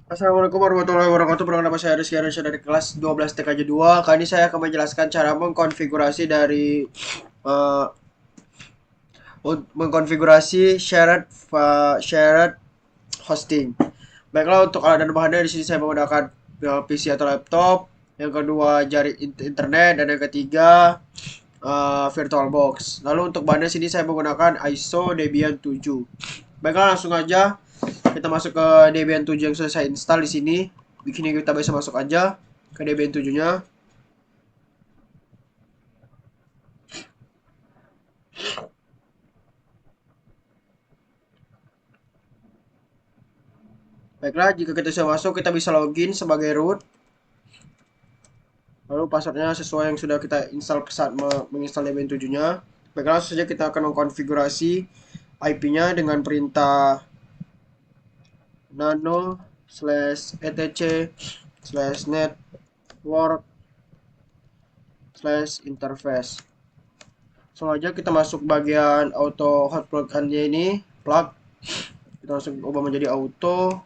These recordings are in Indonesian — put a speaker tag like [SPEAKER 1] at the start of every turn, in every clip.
[SPEAKER 1] Assalamualaikum warahmatullahi wabarakatuh. Perkenalkan nama saya Rizky Arya dari kelas 12 TKJ 2. Kali ini saya akan menjelaskan cara mengkonfigurasi eh, shared hosting. Baiklah, untuk alat dan bahannya di sini saya menggunakan PC atau laptop. Yang kedua jaring internet dan yang ketiga VirtualBox. Lalu untuk bahannya sini saya menggunakan ISO Debian 7. Baiklah, langsung aja kita masuk ke Debian 7 yang sudah saya install di sini. Di sini kita bisa masuk aja ke Debian 7-nya. Baiklah, jika kita sudah masuk, kita bisa login sebagai root. Lalu passwordnya sesuai yang sudah kita install saat menginstal Debian 7-nya. Baiklah, langsung saja kita akan mengkonfigurasi IP-nya dengan perintah nano slash etc slash network slash interface. Langsung aja kita masuk bagian auto hotplug ini, plug. Kita langsung ubah menjadi auto.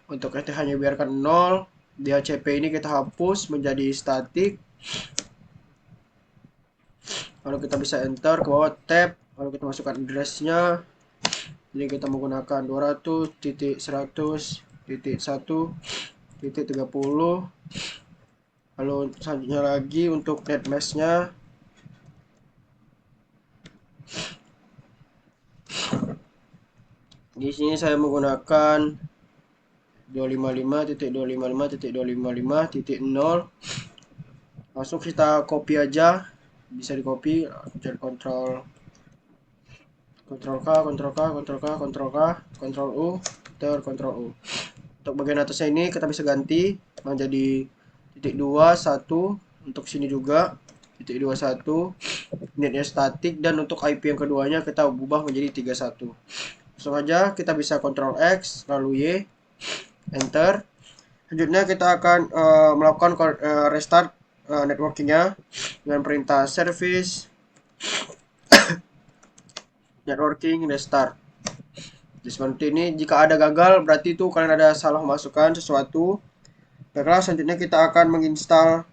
[SPEAKER 1] Untuk ETH-nya biarkan 0. DHCP ini kita hapus menjadi static. Lalu kita bisa enter ke bawah tab. Lalu kita masukkan address-nya. Jadi kita menggunakan 200.100.1.30. Lalu selanjutnya lagi untuk net mesh-nya. Di sini saya menggunakan 255.255.255.0. Langsung kita copy aja, bisa di copy, cari kontrol Ctrl K, Ctrl K, Ctrl K, Ctrl K, Ctrl U, Enter, Ctrl U. Untuk bagian atasnya ini kita bisa ganti menjadi titik 21, untuk sini juga titik 21, netnya statik, dan untuk IP yang keduanya kita ubah menjadi 31. Langsung aja kita bisa Ctrl X lalu Y, Enter. Selanjutnya kita akan melakukan restart networkingnya dengan perintah service networking restart. Jadi seperti ini, jika ada gagal berarti itu kalian ada salah masukkan sesuatu. Baiklah, selanjutnya kita akan menginstal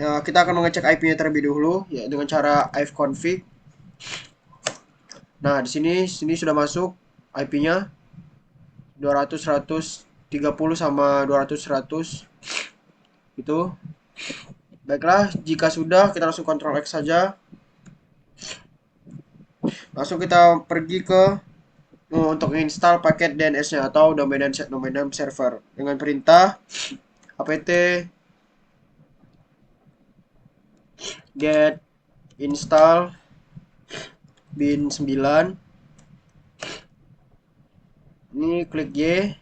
[SPEAKER 1] ya, kita akan mengecek IP-nya terlebih dahulu ya dengan cara ifconfig. Nah, di sini sudah masuk IP-nya 200.130 sama 200.100 itu. Baiklah, jika sudah kita langsung Ctrl X saja. Langsung kita pergi ke untuk install paket DNS-nya atau domain name server dengan perintah apt get install bin 9. Ini klik Y.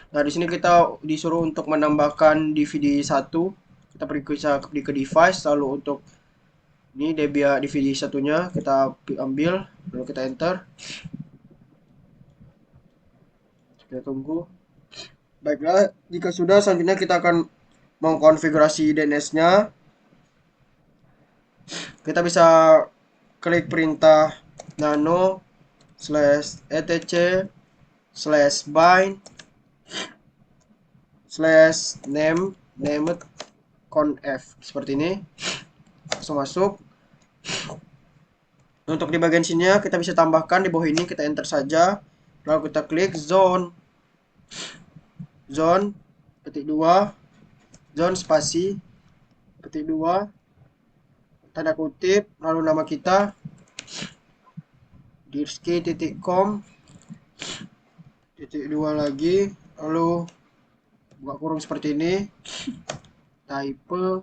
[SPEAKER 1] Nah, di sini kita disuruh untuk menambahkan DVD 1. Kita pergi ke device, lalu untuk ini Debian DVD satunya kita ambil, lalu kita enter. Kita tunggu. Baiklah, jika sudah selanjutnya kita akan mengkonfigurasi DNS-nya. Kita bisa klik perintah nano slash etc slash bind slash named conf seperti ini. Langsung masuk. Untuk di bagian sini kita bisa tambahkan di bawah ini, kita enter saja. Lalu kita klik zone petik 2 zone spasi petik 2 tanda kutip lalu nama kita dirski.com titik 2 lagi, lalu buka kurung seperti ini, type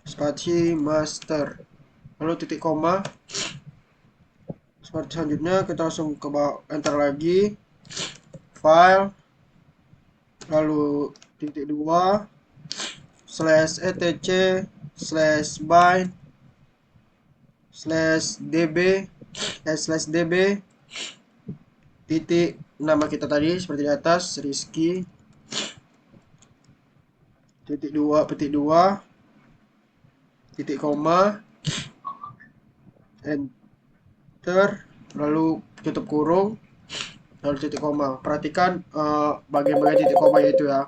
[SPEAKER 1] spasi master, lalu titik koma. Seperti selanjutnya kita langsung ke bawah, enter lagi, file, lalu titik 2 slash etc slash bind slash db titik nama kita tadi seperti di atas, Rizky titik 2 petik 2 titik koma, enter, lalu tutup kurung. lalu titik koma. Perhatikan bagian-bagian titik koma itu ya.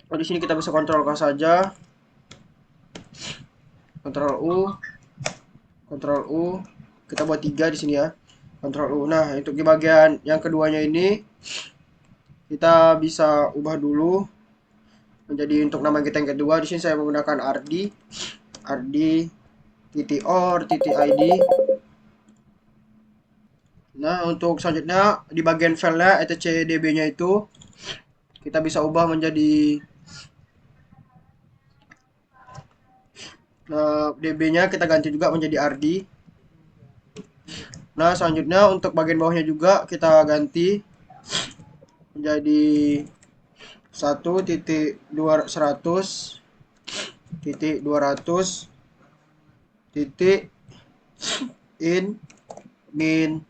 [SPEAKER 1] Di sini kita bisa kontrol K saja, kontrol U, kita buat 3 di sini ya, kontrol U. Nah, untuk di bagian yang keduanya ini kita bisa ubah dulu menjadi untuk nama kita yang kedua. Di sini saya menggunakan rd titik or titik id. Nah, untuk selanjutnya di bagian filenya etc db-nya itu kita bisa ubah menjadi db-nya kita ganti juga menjadi rd. Nah, selanjutnya untuk bagian bawahnya juga kita ganti menjadi 1.200 titik in min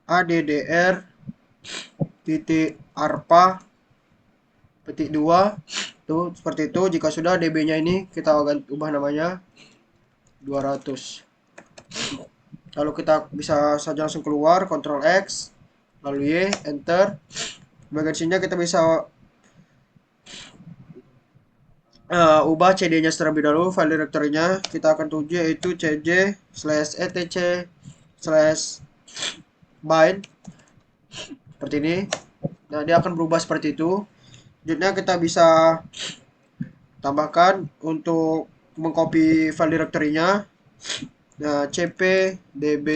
[SPEAKER 1] addr titik arpa petik 2 tuh seperti itu. Jika sudah db-nya ini kita ubah namanya 200. Lalu kita bisa saja langsung keluar, Ctrl X, lalu Y, Enter. Bagian sini kita bisa ubah cd-nya terlebih dahulu. File directory-nya kita akan tuju yaitu cj/etc/bind seperti ini. Nah, dia akan berubah seperti itu. Selanjutnya kita bisa tambahkan untuk mengcopy file directory-nya. Nah, cp db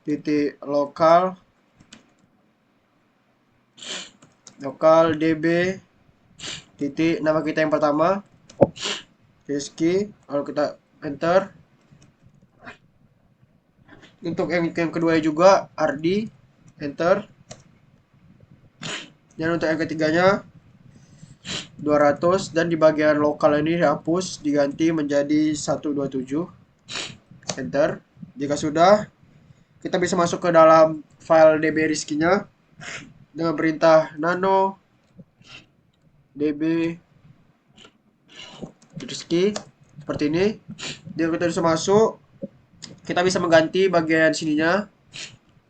[SPEAKER 1] titik lokal db titik nama kita yang pertama Rizky, lalu kita enter. Untuk yang kedua juga Ardi, enter. Dan untuk yang ketiganya 200, dan di bagian lokal ini dihapus diganti menjadi 127, enter. Jika sudah, kita bisa masuk ke dalam file db Rizky-nya dengan perintah nano db Rizky seperti ini. Jika kita bisa masuk, kita bisa mengganti bagian sininya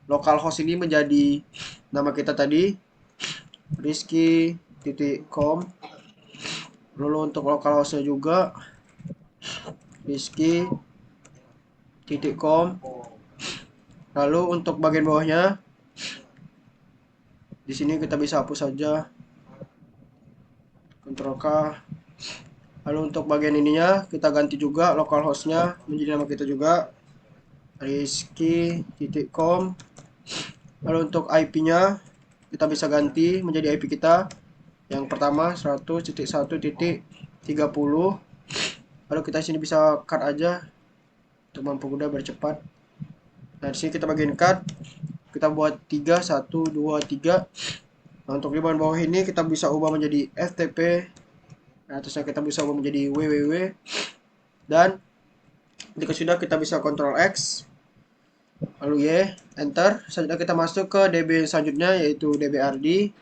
[SPEAKER 1] localhost ini menjadi nama kita tadi rizky.com. Lalu untuk localhostnya juga rizky.com. Lalu untuk bagian bawahnya di sini kita bisa hapus saja, Ctrl K. Lalu untuk bagian ininya kita ganti juga localhostnya menjadi nama kita juga rizky.com. Lalu untuk IP-nya kita bisa ganti menjadi IP kita yang pertama 100.1.30. Lalu kita sini bisa cut aja untuk mempermudah bercepat. Nah, di sini kita bagian cut, kita buat 3 1 2 3. Nah, untuk di bagian bawah ini kita bisa ubah menjadi FTP. Nah, atasnya kita bisa ubah menjadi www. Dan jika sudah kita bisa Ctrl X, lalu Y, enter. Selanjutnya kita masuk ke db selanjutnya yaitu dbrd.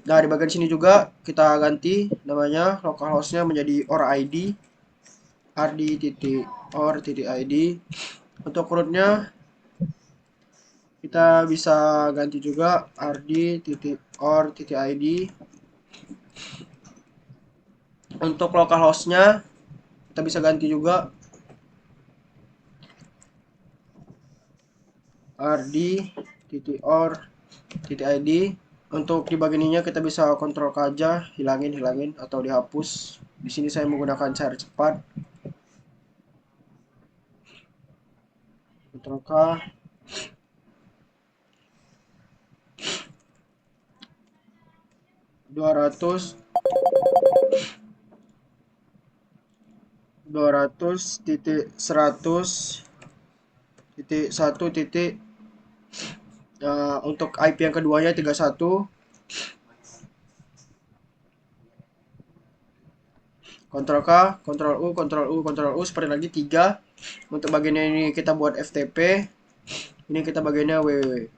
[SPEAKER 1] Nah, di bagian sini juga kita ganti namanya localhostnya menjadi ORID, rd.or.id. Untuk rootnya kita bisa ganti juga rd.or.id. Untuk localhostnya kita bisa ganti juga rd.or.id. Untuk di bagian ini kita bisa kontrol K aja, hilangin atau dihapus. Di sini saya menggunakan cara cepat. Kontrol K. Dua ratus titik 100.1 titik. Untuk IP yang keduanya 31. Ctrl K, Ctrl U, Ctrl U, Ctrl U seperti lagi 3. Untuk bagiannya ini kita buat FTP. Ini kita bagiannya www.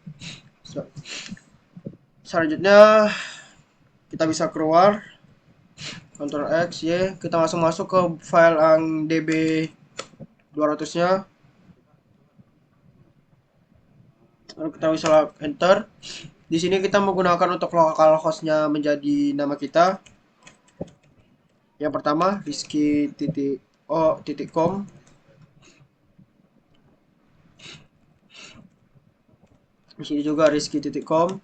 [SPEAKER 1] Selanjutnya kita bisa keluar, Ctrl X, Y. Kita langsung masuk ke file yang DB 200-nya. Lalu kita bisa enter. Di sini kita menggunakan untuk localhost-nya menjadi nama kita. Yang pertama rizky.o.com. Di sini juga rizky.com.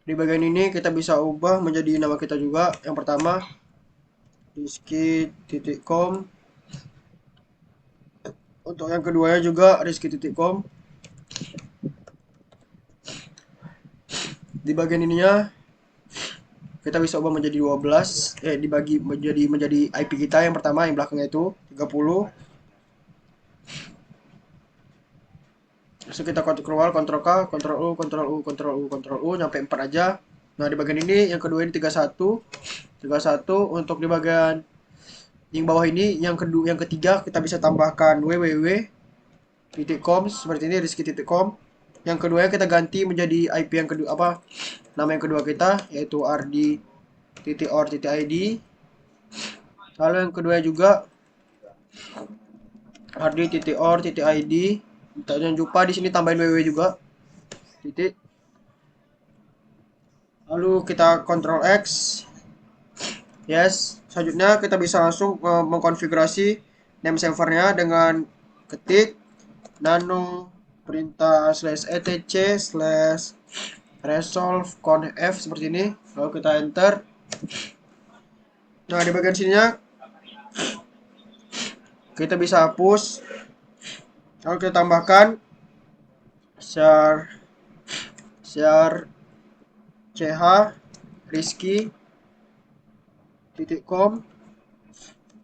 [SPEAKER 1] Di bagian ini kita bisa ubah menjadi nama kita juga. Yang pertama rizky.com. Untuk yang keduanya juga rizky.com. Di bagian ininya kita bisa ubah menjadi 12, dibagi menjadi IP kita yang pertama yang belakangnya itu 30. Terus kita keluar Ctrl K, Ctrl U, Ctrl U, Ctrl U, Ctrl U nyampe 4 aja. Nah, di bagian ini yang kedua ini 31. 31 untuk di bagian yang bawah ini yang kedua yang ketiga kita bisa tambahkan www.com seperti ini rizky.com. Yang kedua kita ganti menjadi IP yang kedua nama yang kedua kita yaitu rd.or.id. Lalu yang kedua juga rd.or.id. Jangan lupa di sini tambahin www juga. Titik. Lalu kita Ctrl X. Yes. Selanjutnya kita bisa langsung mengkonfigurasi name servernya dengan ketik nano perintah /etc /resolve conf seperti ini. Lalu kita enter. Nah, di bagian sininya kita bisa hapus. Lalu kita tambahkan share ch rizky.com.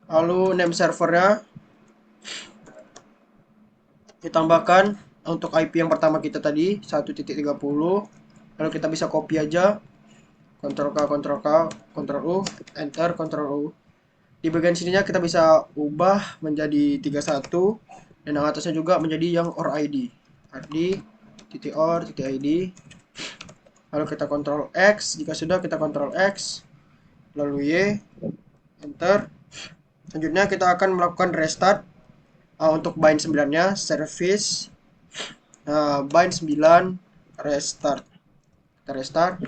[SPEAKER 1] Lalu name servernya ditambahkan untuk IP yang pertama kita tadi 1.30. Lalu kita bisa copy aja. Ctrl K, Ctrl K, Ctrl U, enter, Ctrl U. Di bagian sininya kita bisa ubah menjadi 31 dan yang atasnya juga menjadi yang OR ID. rd.or.id. Lalu kita Ctrl X, jika sudah kita Ctrl X, lalu Y, enter. Selanjutnya kita akan melakukan restart untuk bind 9-nya, service bind 9 restart. Kita restart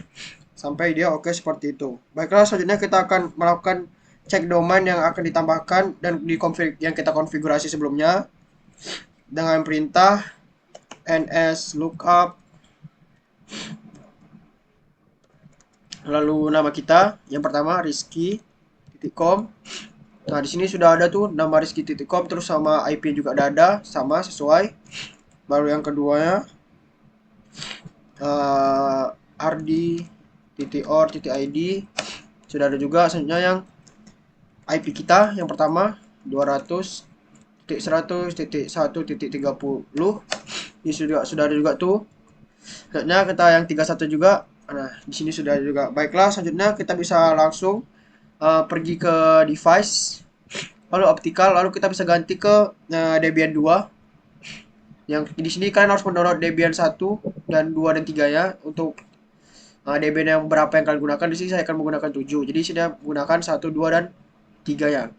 [SPEAKER 1] sampai dia oke seperti itu. Baiklah, selanjutnya kita akan melakukan cek domain yang akan ditambahkan dan yang kita konfigurasi sebelumnya dengan perintah ns lookup lalu nama kita yang pertama rizky.com. Nah, di sini sudah ada tuh nama rizky.com terus sama IP juga ada sama sesuai. Baru yang keduanya rd.or.id sudah ada juga. Selanjutnya yang IP kita yang pertama 200.100.1.30. Ini sudah ada juga tuh. Selanjutnya kita yang 31 juga. Nah, di sini sudah ada juga. Baiklah, selanjutnya kita bisa langsung pergi ke device, lalu optical, lalu kita bisa ganti ke Debian 2. Yang di sini kalian harus mendownload Debian 1 dan 2 dan 3 ya. Untuk Debian yang berapa yang kalian gunakan, di sini saya akan menggunakan 7. Jadi saya menggunakan 1, 2 dan 3 ya.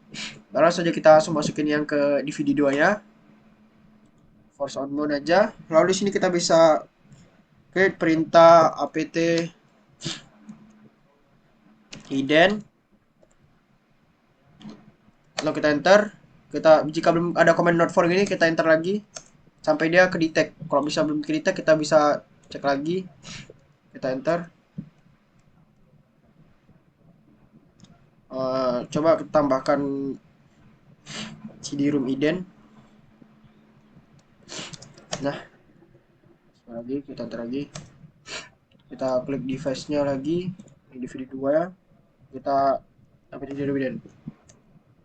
[SPEAKER 1] Lalu saja kita langsung masukin yang ke DVD 2 ya. Force on mode aja. Lalu di sini kita bisa create perintah apt hidden. Lalu kita enter. Jika belum ada command not found ini kita enter lagi sampai dia ke detect. Kalau bisa belum ke detect kita bisa cek lagi. Kita enter. Coba kita tambahkan cd-rom hidden. Nah, lagi kita enter lagi. Kita klik device-nya lagi di DVD 2 ya. Kita apt cd-rom hidden.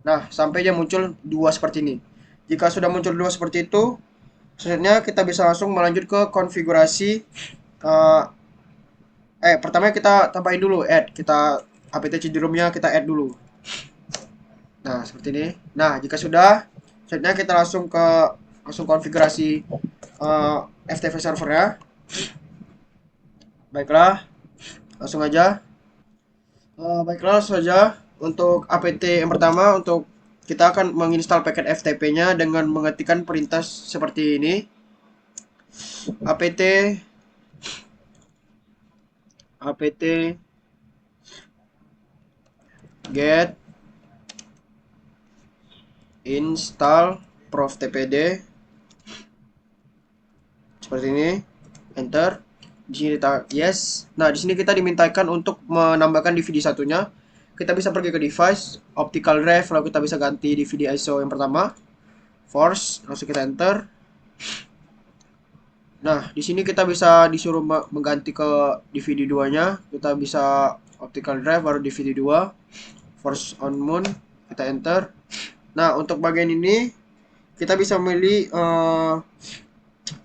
[SPEAKER 1] Nah, sampai dia muncul 2 seperti ini. Jika sudah muncul 2 seperti itu, selanjutnya kita bisa langsung melanjut ke konfigurasi. Pertama kita tambahin dulu add. Kita apt cd-romnya kita add dulu. Nah, seperti ini. Nah, jika sudah, selanjutnya kita langsung konfigurasi FTP servernya. Baiklah, langsung aja. Baiklah, langsung saja untuk apt yang pertama untuk kita akan menginstal paket FTP-nya dengan mengetikkan perintah seperti ini. apt get install proftpd seperti ini, enter. Di sini kita yes. Nah, di sini kita dimintakan untuk menambahkan DVD satunya. Kita bisa pergi ke device, optical drive, lalu kita bisa ganti DVD ISO yang pertama, force, langsung kita enter. Nah, di sini kita bisa disuruh mengganti ke DVD 2-nya. Kita bisa optical drive baru DVD 2, force on moon, kita enter. Nah, untuk bagian ini kita bisa memilih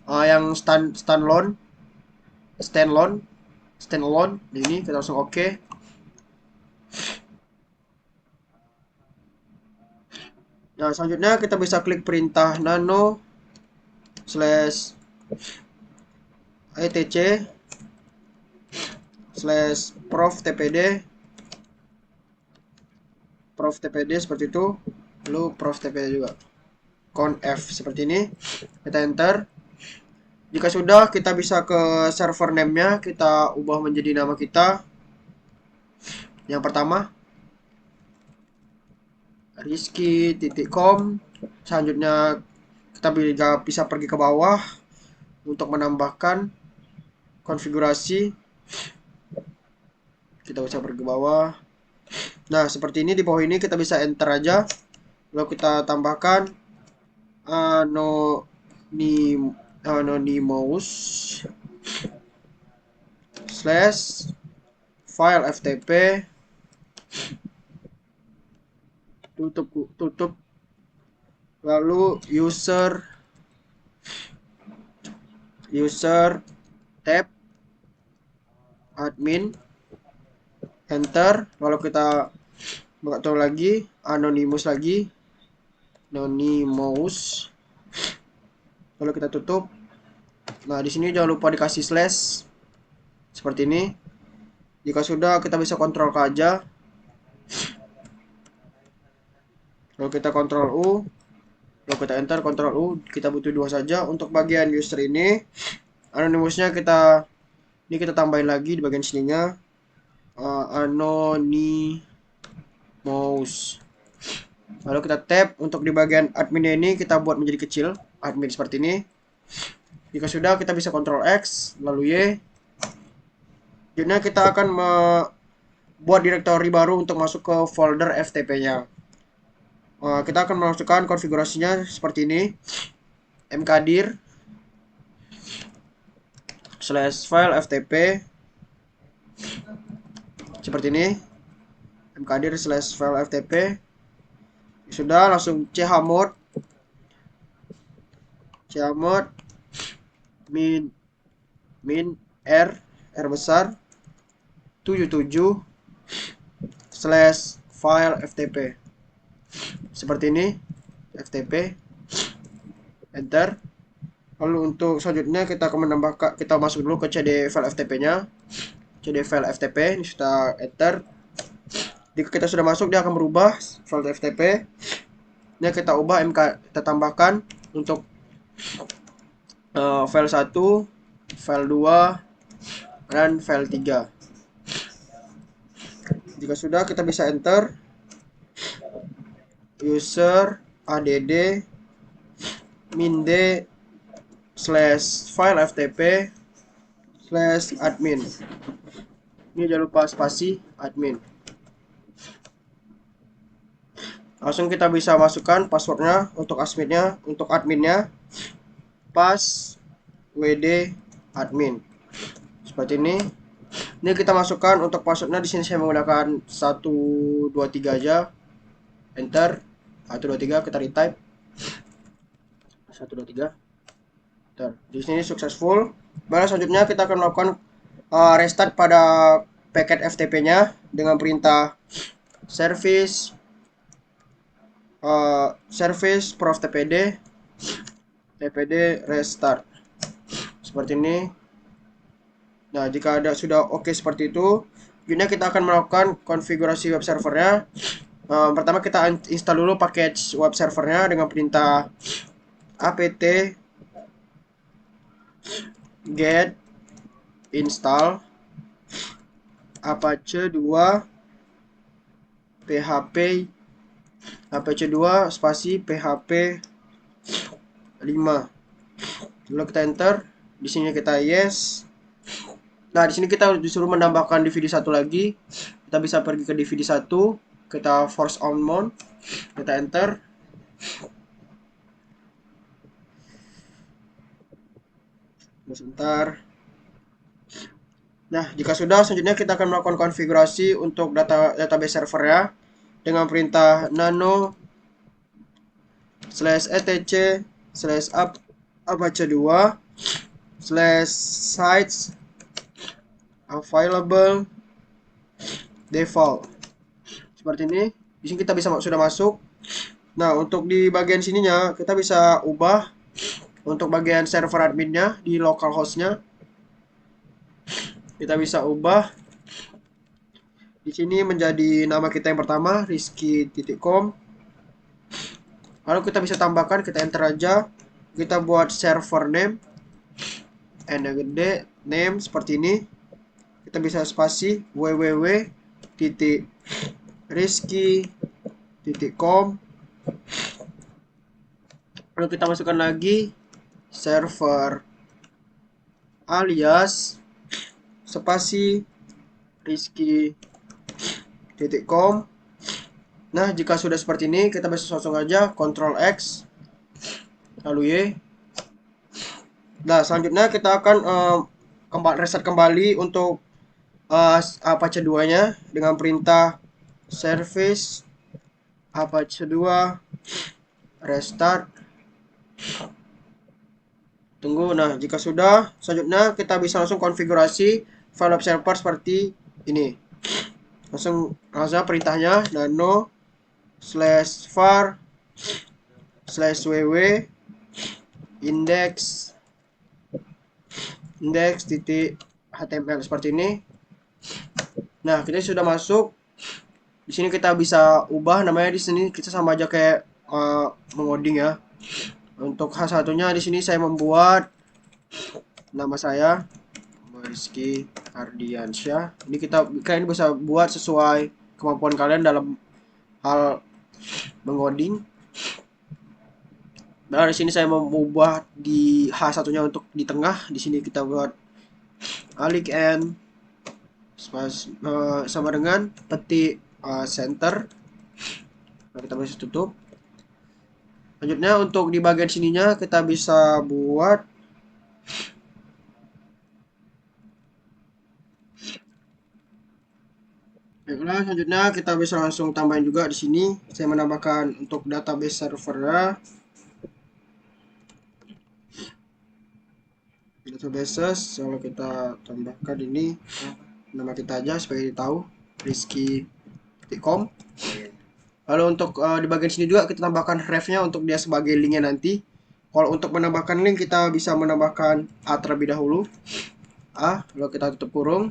[SPEAKER 1] yang standalone. Ini kita langsung oke. Nah, selanjutnya kita bisa klik perintah nano slash etc slash proftpd seperti itu, lalu proftpd juga conf seperti ini, kita enter. Jika sudah, kita bisa ke server name-nya, kita ubah menjadi nama kita yang pertama, rizky.com. Selanjutnya kita bisa pergi ke bawah untuk menambahkan konfigurasi. Kita bisa pergi ke bawah. Nah, seperti ini. Di bawah ini kita bisa enter aja, lalu kita tambahkan anonymous slash file ftp, tutup, lalu user tab admin, enter. Lalu kita buka lagi anonymous, lalu kita tutup. Nah, di sini jangan lupa dikasih slash seperti ini. Jika sudah, kita bisa kontrol K aja, lalu kita kontrol U, lalu kita enter, kontrol U. Kita butuh 2 saja. Untuk bagian user ini, anonymousnya kita tambahin lagi di bagian sininya, anonymous. Lalu kita tab. Untuk di bagian adminnya ini kita buat menjadi kecil, admin seperti ini. Jika sudah, kita bisa Ctrl X lalu Y. Jadi kita akan membuat direktori baru untuk masuk ke folder FTP-nya. Kita akan memasukkan konfigurasinya seperti ini, mkdir slash file ftp seperti ini, mkdir slash file ftp. Sudah, langsung chmod min r besar 77 slash file ftp seperti ini, ftp, enter. Lalu untuk selanjutnya kita akan kita masuk dulu ke cd file ftp-nya, cd file ftp. Ini sudah enter. Jika kita sudah masuk, dia akan berubah file ftp. Ini kita ubah kita tambahkan untuk file 1, file 2, dan file 3. Jika sudah, kita bisa enter. User add min d slash file ftp slash admin. Ini jangan lupa spasi admin. Langsung kita bisa masukkan passwordnya untuk adminnya, pas wd admin seperti ini. Ini kita masukkan untuk passwordnya. Di sini saya menggunakan 123 aja, enter. 123 kita retype 123, enter. Di sini successful. Baru selanjutnya kita akan melakukan restart pada paket FTP-nya dengan perintah service proftpd restart seperti ini. Nah, jika sudah oke seperti itu, kita akan melakukan konfigurasi web servernya. Pertama kita install dulu package web servernya dengan perintah apt get install apache 2 php apache 2 spasi php 5. Lalu kita enter. Di sini kita yes. Nah, di sini kita disuruh menambahkan DVD satu lagi. Kita bisa pergi ke DVD 1, kita force on mount, kita enter. Sebentar. Nah, jika sudah, selanjutnya kita akan melakukan konfigurasi untuk database server ya dengan perintah nano /etc /apache 2 /sites available default. Seperti ini. Di sini kita bisa sudah masuk. Nah, untuk di bagian sininya kita bisa ubah untuk bagian server adminnya di localhostnya. Kita bisa ubah di sini menjadi nama kita yang pertama rizky.com. Lalu kita bisa tambahkan, kita enter aja. Kita buat server name N yang gede, name seperti ini. Kita bisa spasi www.rizky.com. Lalu kita masukkan lagi server alias spasi rizky.com. Nah, jika sudah seperti ini, kita bisa langsung aja Ctrl X lalu Y. Nah, selanjutnya kita akan reset kembali untuk Apache 2-nya dengan perintah service Apache 2 restart. Tunggu. Nah, jika sudah, selanjutnya kita bisa langsung konfigurasi file web server seperti ini. Langsung perintahnya nano /var /ww index.html seperti ini. Nah, kita sudah masuk. Di sini kita bisa ubah namanya, di sini kita sama aja kayak mengoding ya. Untuk satunya di sini saya membuat nama saya Rizky Ardiansyah. Ini kalian bisa buat sesuai kemampuan kalian dalam hal mengoding. Nah, di sini saya mengubah di H satunya untuk di tengah. Di sini kita buat alik n sama dengan petik center. Nah, kita bisa tutup. Selanjutnya untuk di bagian sininya kita bisa buat baiklah, selanjutnya kita bisa langsung tambahin juga di sini. Saya menambahkan untuk database server databases. Kalau kita tambahkan ini nama kita aja supaya tahu rizky.com. Lalu untuk di bagian sini juga kita tambahkan refnya untuk dia sebagai linknya nanti. Kalau untuk menambahkan link kita bisa menambahkan a terlebih dahulu. Lalu kita tutup kurung.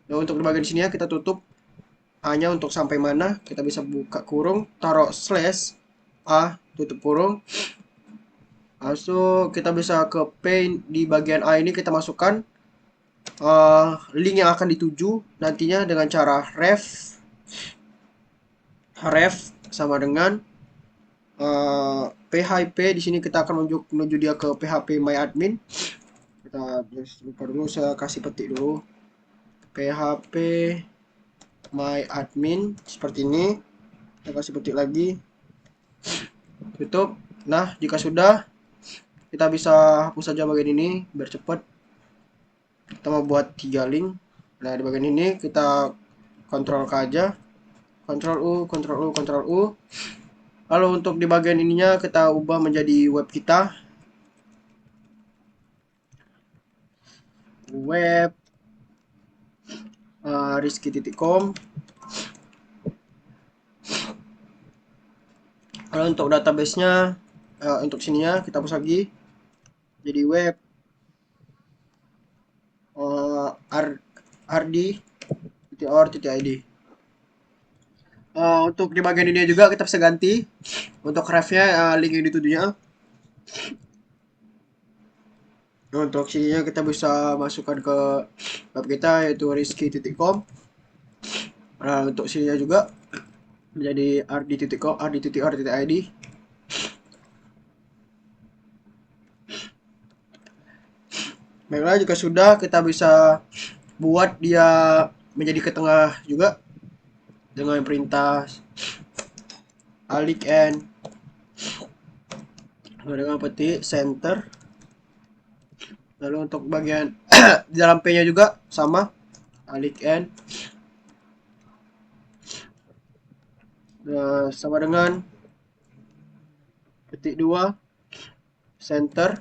[SPEAKER 1] Dan untuk di bagian sini ya kita tutup hanya untuk sampai mana. Kita bisa buka kurung, taruh slash a, tutup kurung. Langsung kita bisa ke P di bagian A ini kita masukkan link yang akan dituju nantinya dengan cara ref sama dengan php. Di sini kita akan menuju dia ke php my admin. Kita lupa dulu, saya kasih petik dulu php my admin seperti ini. Kita kasih petik lagi, tutup. Nah, jika sudah, kita bisa hapus saja bagian ini biar cepat. Kita mau buat 3 link. Nah, di bagian ini kita Ctrl K aja, Ctrl U, Ctrl U, Ctrl U. Lalu untuk di bagian ininya kita ubah menjadi web kita, web rizky.com. Lalu untuk database-nya untuk sininya kita hapus lagi jadi web rd.or.id. Untuk di bagian ini juga kita bisa ganti untuk refnya, link yang ditujunya. Untuk sininya kita bisa masukkan ke web kita yaitu rizky.com. Untuk sininya juga menjadi rd.com, rd.r.id. Baiklah, jika sudah kita bisa buat dia menjadi ke tengah juga dengan perintah alik n dengan petik center. Lalu untuk bagian di dalam P nya juga sama, alik n sama dengan petik 2 center,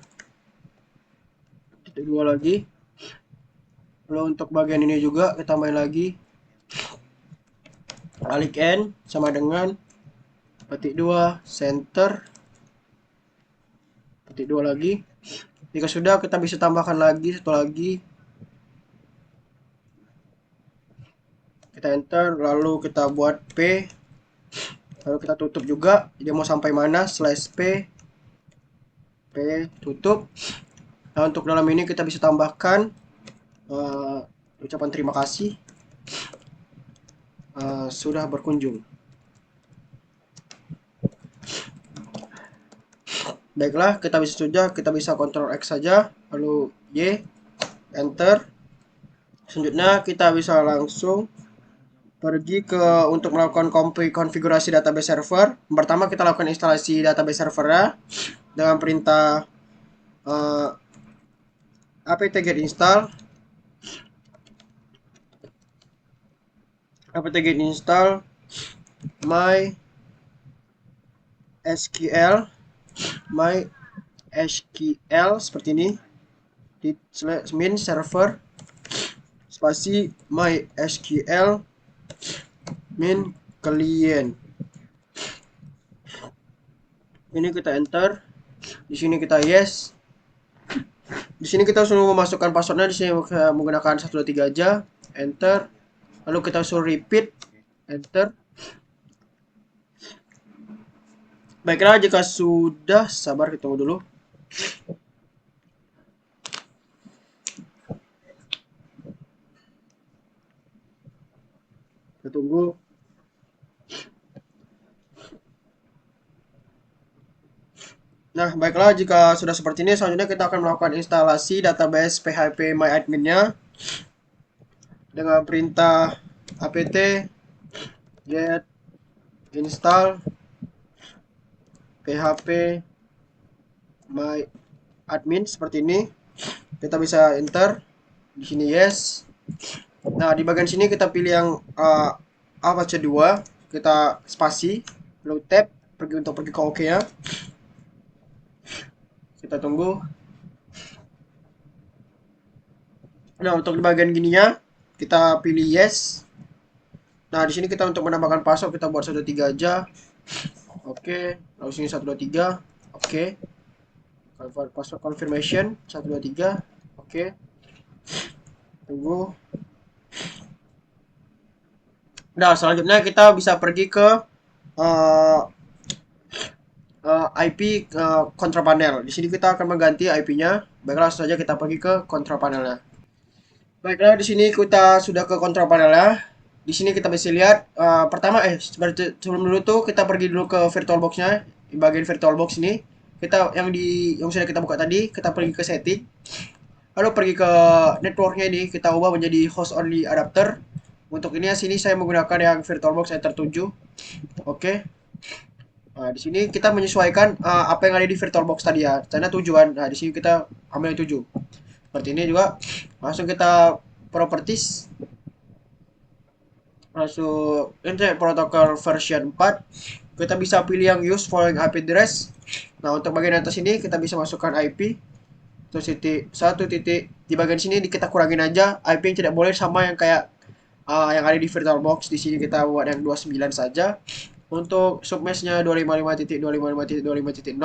[SPEAKER 1] petik 2 lagi. Lalu untuk bagian ini juga kita main lagi, alik n sama dengan petik 2 center, petik 2 lagi. Jika sudah, kita bisa tambahkan lagi satu lagi, kita enter, lalu kita buat P, lalu kita tutup juga. Jadi mau sampai mana, slash P, tutup. Nah, untuk dalam ini kita bisa tambahkan ucapan terima kasih sudah berkunjung. Baiklah, kita bisa Ctrl X saja, lalu Y, enter. Selanjutnya kita bisa langsung pergi ke untuk melakukan konfigurasi database server. Pertama kita lakukan instalasi database servernya dengan perintah apt-get install, apt-get install my SQL seperti ini, di min server spasi my SQL min client. Ini kita enter, di sini kita yes. Di sini kita suruh memasukkan passwordnya, di sini menggunakan 123 aja, enter. Lalu kita suruh repeat, enter. Baiklah, jika sudah, sabar, kita tunggu dulu. Kita tunggu. Nah, baiklah, jika sudah seperti ini, selanjutnya kita akan melakukan instalasi database PHP MyAdmin-nya dengan perintah apt get install PHP MyAdmin seperti ini. Kita bisa enter, di sini yes. Nah, di bagian sini kita pilih yang Apache 2, kita spasi, lalu tab, pergi ke OK ya. Kita tunggu. Nah, untuk di bagian gininya kita pilih yes. Nah, di sini kita untuk menambahkan password kita buat 123 aja. Oke, lalu sini 123. Oke. Password confirmation 123. Oke. Tunggu. Nah, selanjutnya kita bisa pergi ke IP control panel. Di sini kita akan mengganti IP-nya. Baiklah, langsung saja kita pergi ke control panelnya. Baiklah, di sini kita sudah ke control panelnya. Di sini kita bisa lihat pertama sebelum dulu tuh kita pergi dulu ke VirtualBox-nya. Di bagian VirtualBox ini kita yang sudah kita buka tadi, kita pergi ke setting. Lalu pergi ke networknya ini, kita ubah menjadi host only adapter. Untuk ini sini saya menggunakan yang VirtualBox Ether 7. Oke. Nah, di sini kita menyesuaikan apa yang ada di VirtualBox tadi ya. Karena tujuan. Nah, di sini kita ambil yang 7. Seperti ini juga. Langsung kita properties. Langsung Internet Protocol version 4. Kita bisa pilih yang use following IP address. Nah, untuk bagian atas ini kita bisa masukkan IP. Terus satu titik di bagian sini kita kurangin aja. IP yang tidak boleh sama yang kayak yang ada di VirtualBox. Di sini kita buat yang 29 saja. Untuk submeshnya 255.255.25.0.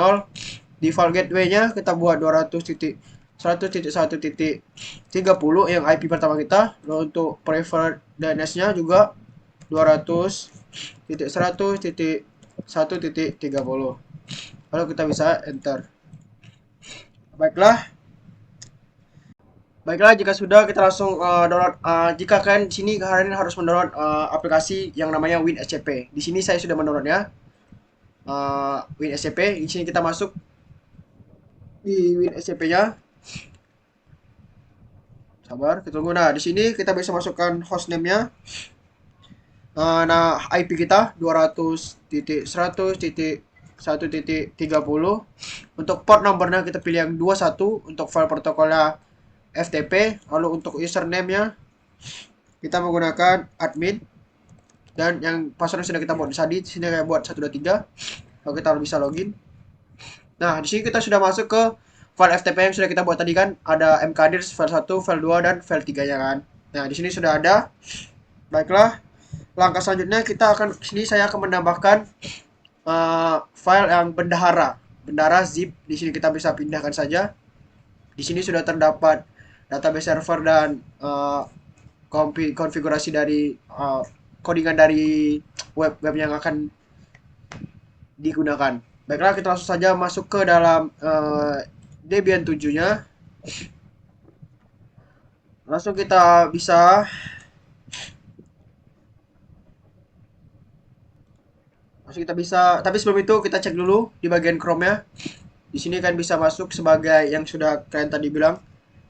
[SPEAKER 1] Default gateway-nya kita buat 200.100.1.30 yang IP pertama kita. Lalu untuk preferred DNS-nya juga 200 100.1.30. Lalu kita bisa enter. Baiklah. Baiklah, jika sudah kita langsung download. Jika kalian di sini kalian harus mendownload aplikasi yang namanya WinSCP. Di sini saya sudah mendownloadnya. WinSCP. Di sini kita masuk di WinSCP-nya. Sabar, kita tunggu. Nah, di sini kita bisa masukkan hostname-nya. Nah, IP kita 200.100.1.30. Untuk port numbernya kita pilih yang 21. Untuk file protokolnya FTP. Lalu untuk username-nya kita menggunakan admin. Dan yang password sudah kita buat tadi, di sini kayak buat 123. Lalu kita bisa login. Nah, di sini kita sudah masuk ke file FTP yang sudah kita buat tadi kan. Ada mkdir file 1, file 2, dan file 3-nya kan. Nah, di sini sudah ada. Baiklah. Langkah selanjutnya kita akan sini saya akan menambahkan file yang bendahara zip. Di sini kita bisa pindahkan saja. Di sini sudah terdapat database server dan konfigurasi dari codingan dari web yang akan digunakan. Baiklah, kita langsung saja masuk ke dalam Debian 7-nya. Langsung kita bisa tapi sebelum itu kita cek dulu di bagian Chrome-nya. Di sini kan bisa masuk sebagai yang sudah kalian tadi bilang,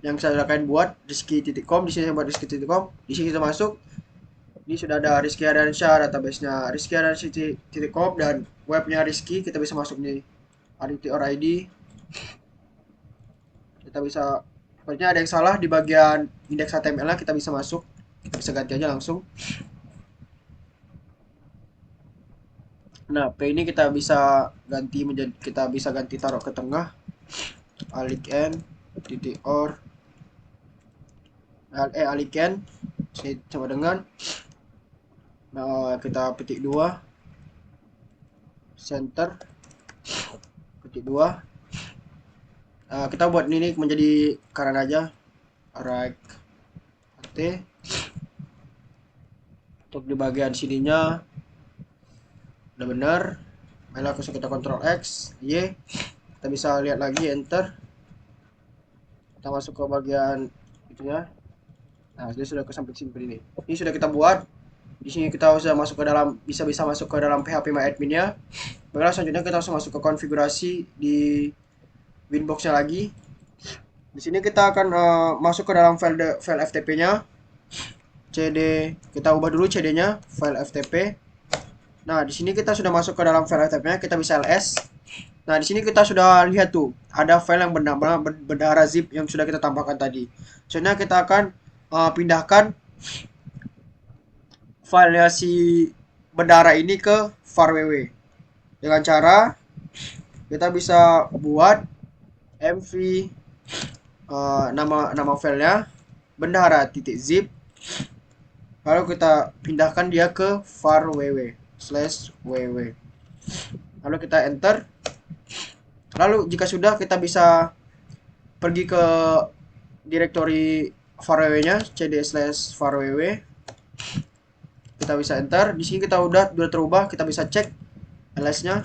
[SPEAKER 1] yang sudah kalian buat rizky.com. Di sini saya buat rizky.com. Di sini kita masuk. Ini sudah ada Rizky Ardiansyah, database-nya Rizky Ardiansyah.com dan webnya Rizky. Kita bisa masuk nih Aditi or ID. Kita bisa, sepertinya ada yang salah di bagian indeks HTML-nya, kita bisa masuk. Kita bisa ganti aja langsung. Nah, P ini kita bisa ganti taruh ke tengah. Aliken titik or aliken. Saya coba dengan. Nah, kita petik 2. Center. Petik 2. Kita buat ini menjadi kanan aja. Right. T. Untuk di bagian sininya udah benar. Lalu kita Ctrl X, Y. Kita bisa lihat lagi, enter. Kita masuk ke bagian itunya. Nah, dia sudah kesamping sini ini. Ini sudah kita buat. Di sini kita sudah masuk ke dalam, bisa masuk ke dalam PHP My Admin-nya. Baiklah, selanjutnya kita langsung masuk ke konfigurasi di Winbox-nya lagi. Di sini kita akan masuk ke dalam file FTP-nya. CD, kita ubah dulu CD-nya, file FTP. Nah, di sini kita sudah masuk ke dalam file FTP-nya, kita bisa ls. Nah, di sini kita sudah lihat tuh, ada file yang bendahara zip yang sudah kita tambahkan tadi. Selanjutnya kita akan pindahkan filenya si bendahara ini ke var.ww. Dengan cara kita bisa buat mv nama filenya bendahara.zip. Lalu kita pindahkan dia ke var.ww/ww. Lalu kita enter. Lalu jika sudah, kita bisa pergi ke direktori var.ww-nya, cd/var.ww. Kita bisa enter. Di sini kita udah terubah, kita bisa cek ls-nya.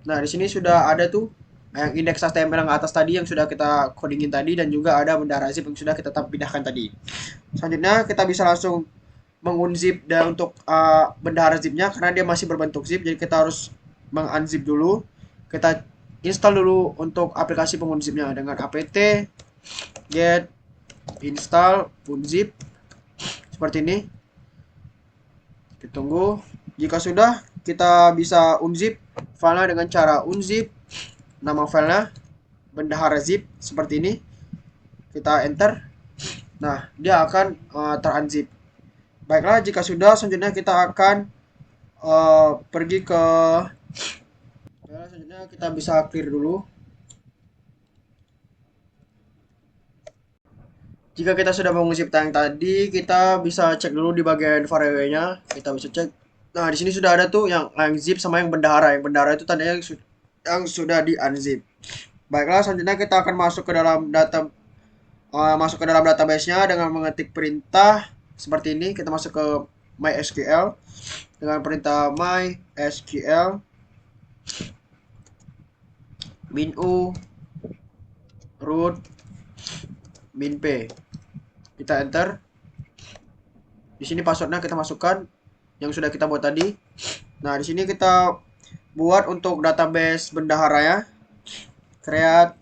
[SPEAKER 1] Nah, di sini sudah ada tuh yang indeks HTML yang atas tadi yang sudah kita codingin tadi, dan juga ada bendahara zip yang sudah kita pindahkan tadi. Selanjutnya kita bisa langsung mengunzip dan untuk bendahara zipnya, karena dia masih berbentuk zip, jadi kita harus mengunzip dulu. Kita install dulu untuk aplikasi pengunzipnya dengan apt get install unzip seperti ini. Kita tunggu. Jika sudah, kita bisa unzip filenya dengan cara unzip nama filenya bendahara zip seperti ini. Kita enter. Nah, dia akan teranzip. Baiklah, jika sudah, selanjutnya kita akan pergi ke selanjutnya kita bisa clear dulu. Jika kita sudah mengusip yang tadi, kita bisa cek dulu di bagian var.ww-nya. Kita bisa cek. Nah, di sini sudah ada tuh yang zip sama yang bendahara. Yang bendahara itu tandanya yang sudah di unzip. Baiklah, selanjutnya kita akan masuk ke dalam database-nya dengan mengetik perintah seperti ini. Kita masuk ke MySQL dengan perintah MySQL -u root -p. Kita enter. Di sini passwordnya kita masukkan yang sudah kita buat tadi. Nah, di sini kita buat untuk database bendahara ya. Create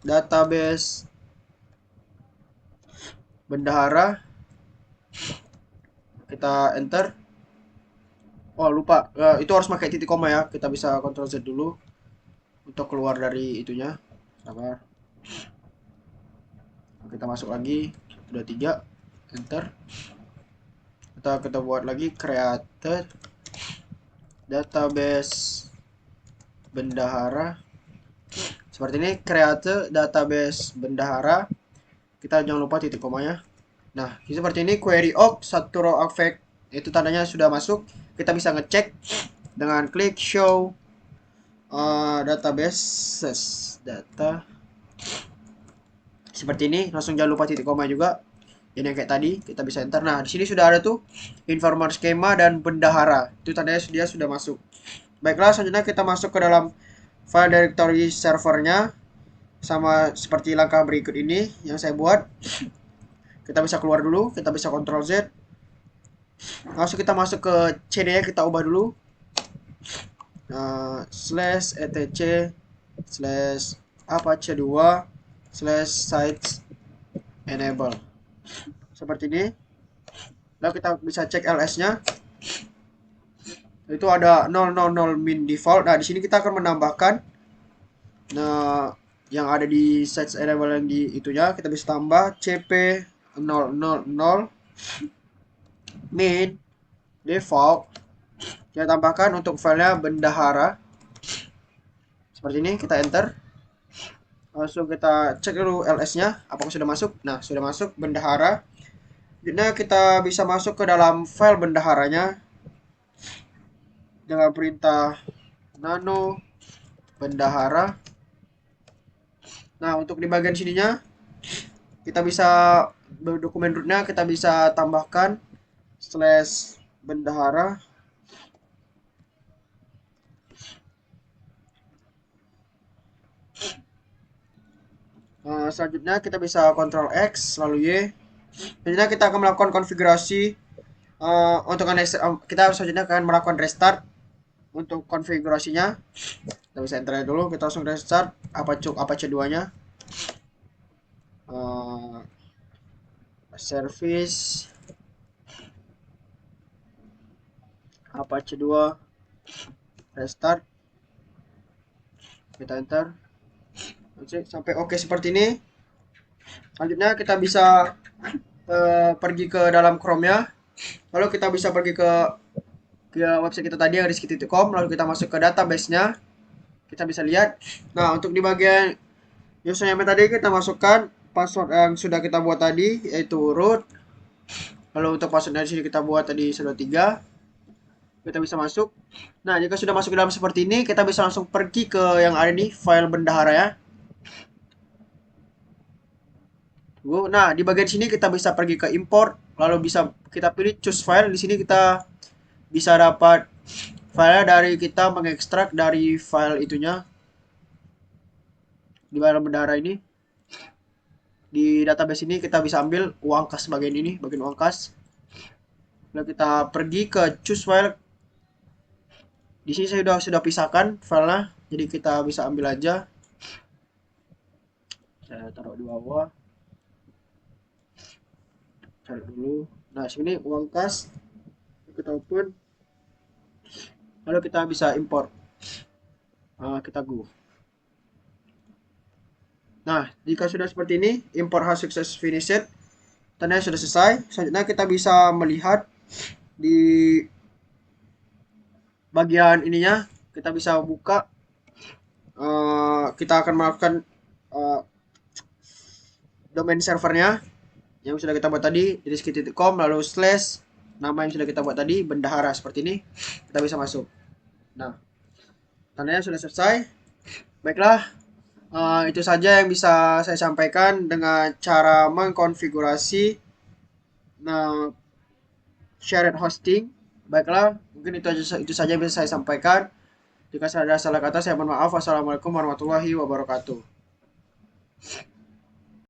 [SPEAKER 1] database bendahara. Kita enter. Oh, lupa. Itu harus pakai titik koma ya. Kita bisa Ctrl Z dulu untuk keluar dari itunya. Sabar. Kita masuk lagi. Sudah 3. Enter. Kita buat lagi create database bendahara. Seperti ini, create database bendahara. Kita jangan lupa titik komanya. Nah, seperti ini query awk satu row affect itu tandanya sudah masuk. Kita bisa ngecek dengan klik show databases data. Seperti ini, langsung jangan lupa titik koma juga. Ini yang kayak tadi, kita bisa enter. Nah, di sini sudah ada tuh informer skema dan bendahara. Itu tandanya dia sudah masuk. Baiklah, selanjutnya kita masuk ke dalam file directory servernya. Sama seperti langkah berikut ini yang saya buat. Kita bisa keluar dulu, kita bisa Ctrl Z. Langsung kita masuk ke CD-nya, kita ubah dulu. /etc/apache2/sites enable. Seperti ini. Lalu kita bisa cek LS-nya. Itu ada 000 min default. Nah, di sini kita akan menambahkan yang ada di sites enable yang di itunya, kita bisa tambah cp000 min default. Kita tambahkan untuk filenya bendahara. Seperti ini, kita enter. Langsung kita cek dulu LS-nya apakah sudah masuk. Nah, sudah masuk bendahara. Selanjutnya kita bisa masuk ke dalam file bendaharanya dengan perintah nano bendahara. Nah, untuk di bagian sininya kita bisa dokumen rootnya kita bisa tambahkan /bendahara. Selanjutnya kita bisa Ctrl X lalu Y. Selanjutnya kita akan melakukan konfigurasi untuk kita selanjutnya akan melakukan restart untuk konfigurasinya. Kita bisa enter dulu, kita langsung restart Apache 2-nya. Service Apache 2 restart. Kita enter. Sampai oke seperti ini. Selanjutnya kita bisa pergi ke dalam Chrome-nya. Lalu kita bisa pergi ke website kita tadi yang rizky.com. Lalu kita masuk ke database-nya. Kita bisa lihat. Nah, untuk di bagian username tadi kita masukkan password yang sudah kita buat tadi, yaitu root. Lalu untuk password dari sini kita buat tadi sudah 3. Kita bisa masuk. Nah, jika sudah masuk ke dalam seperti ini, kita bisa langsung pergi ke yang ada di file bendahara ya. Nah, di bagian sini kita bisa pergi ke import, lalu bisa kita pilih choose file. Di sini kita bisa dapat file dari kita mengekstrak dari file itunya di dalam bendahara ini. Di database ini kita bisa ambil uang kas bagian ini, bagian uang kas. Lalu kita pergi ke choose file. Di sini saya sudah pisahkan filenya, jadi kita bisa ambil aja. Saya taruh di bawah. Cari dulu. Nah, sini uang kas. Kita open. Lalu kita bisa import. Kita go. Nah, jika sudah seperti ini, import has success finished. Tandanya sudah selesai. Selanjutnya kita bisa melihat di bagian ininya. Kita bisa buka. Kita akan melakukan domain servernya yang sudah kita buat tadi, rizky.com, lalu / nama yang sudah kita buat tadi, bendahara, seperti ini. Kita bisa masuk. Nah, tandanya sudah selesai. Baiklah, Itu saja yang bisa saya sampaikan dengan cara mengkonfigurasi nah, shared hosting. Baiklah, mungkin itu saja yang bisa saya sampaikan. Jika ada salah kata, saya mohon maaf. Wassalamualaikum warahmatullahi wabarakatuh.